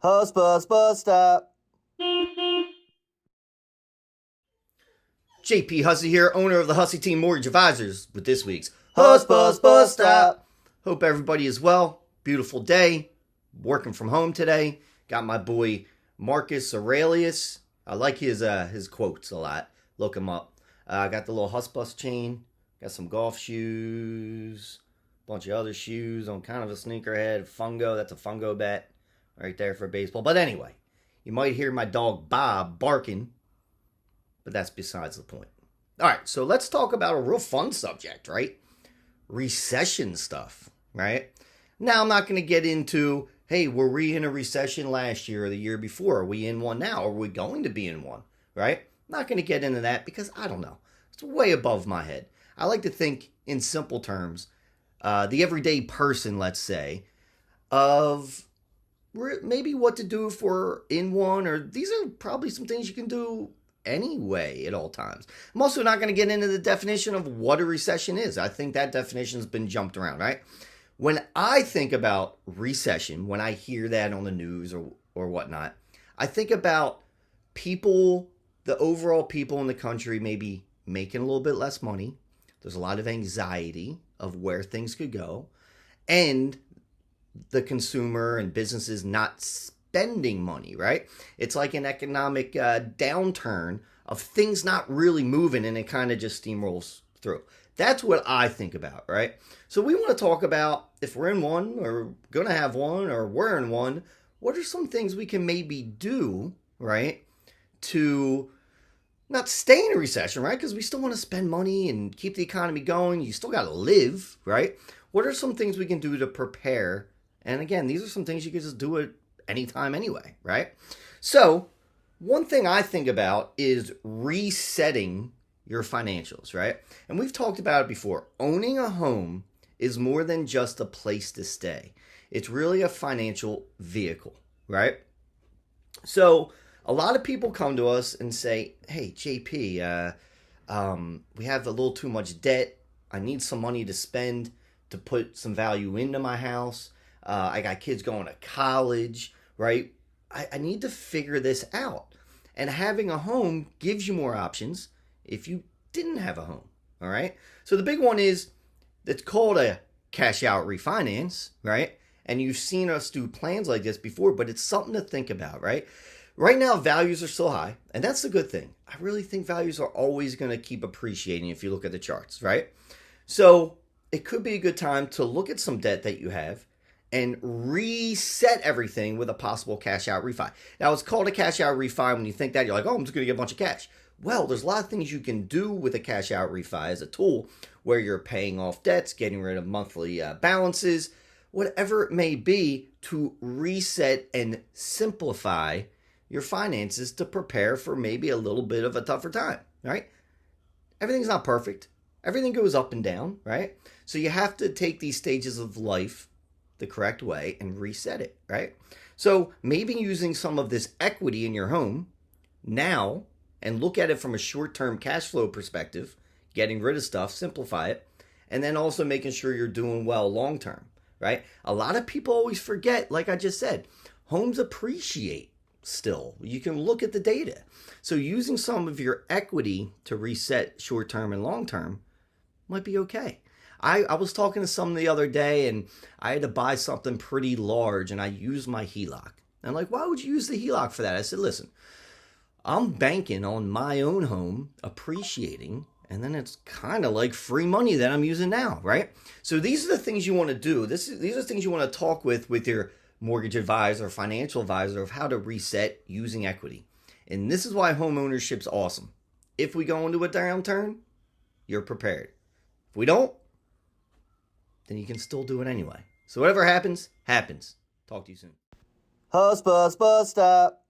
Hussbus, bus stop. JP Hussey here, owner of the Hussey Team Mortgage Advisors, with this week's Hussbus, bus stop. Hope everybody is well. Beautiful day. Working from home today. Got my boy Marcus Aurelius. I like his quotes a lot. Look him up. Got the little Hussbus chain. Got some golf shoes. Bunch of other shoes on kind of a sneakerhead. Fungo. That's a Fungo bet right there for baseball. But anyway, you might hear my dog Bob barking, but that's besides the point. All right, so let's talk about a real fun subject, right? Recession stuff, right? Now, I'm not going to get into, hey, were we in a recession last year or the year before? Are we in one now? Are we going to be in one, right? I'm not going to get into that because I don't know. It's way above my head. I like to think in simple terms, the everyday person, let's say, of maybe what to do if we're in one, or these are probably some things you can do anyway at all times. I'm also not going to get into the definition of what a recession is. I think that definition's been jumped around, right? When I think about recession, when I hear that on the news or whatnot, I think about people, the overall people in the country maybe making a little bit less money. There's a lot of anxiety of where things could go, and the consumer and businesses not spending money, right? It's like an economic downturn of things not really moving, and it kind of just steamrolls through. That's what I think about, right? So we want to talk about if we're in one or going to have one or we're in one, what are some things we can maybe do, right, to not stay in a recession, right? Because we still want to spend money and keep the economy going. You still got to live, right? What are some things we can do to prepare? And again, these are some things you can just do at any time anyway, right? So one thing I think about is resetting your financials, right? And we've talked about it before. Owning a home is more than just a place to stay. It's really a financial vehicle, right? So a lot of people come to us and say, hey, JP, we have a little too much debt. I need some money to spend to put some value into my house. I got kids going to college, right? I need to figure this out. And having a home gives you more options if you didn't have a home, all right? So the big one is, it's called a cash out refinance, right? And you've seen us do plans like this before, but it's something to think about, right? Right now, values are still high, and that's a good thing. I really think values are always going to keep appreciating if you look at the charts, right? So it could be a good time to look at some debt that you have and reset everything with a possible cash out refi. Now, it's called a cash out refi. When you think that, you're like, oh, I'm just going to get a bunch of cash. Well, there's a lot of things you can do with a cash out refi as a tool where you're paying off debts, getting rid of monthly balances, whatever it may be, to reset and simplify your finances to prepare for maybe a little bit of a tougher time, right? Everything's not perfect. Everything goes up and down, right? So you have to take these stages of life the correct way and reset it, right? So maybe using some of this equity in your home now and look at it from a short-term cash flow perspective, getting rid of stuff, simplify it, and then also making sure you're doing well long-term, right? A lot of people always forget, like I just said, homes appreciate still. You can look at the data. So using some of your equity to reset short-term and long-term might be okay. I was talking to someone the other day, and I had to buy something pretty large, and I used my HELOC. And I'm like, why would you use the HELOC for that? I said, listen, I'm banking on my own home appreciating, and then it's kind of like free money that I'm using now, right? So these are the things you want to do. These are things you want to talk with your mortgage advisor, financial advisor, of how to reset using equity. And this is why home ownership's awesome. If we go into a downturn, you're prepared. If we don't, then you can still do it anyway. So whatever happens, happens. Talk to you soon. Hussbus, bus stop.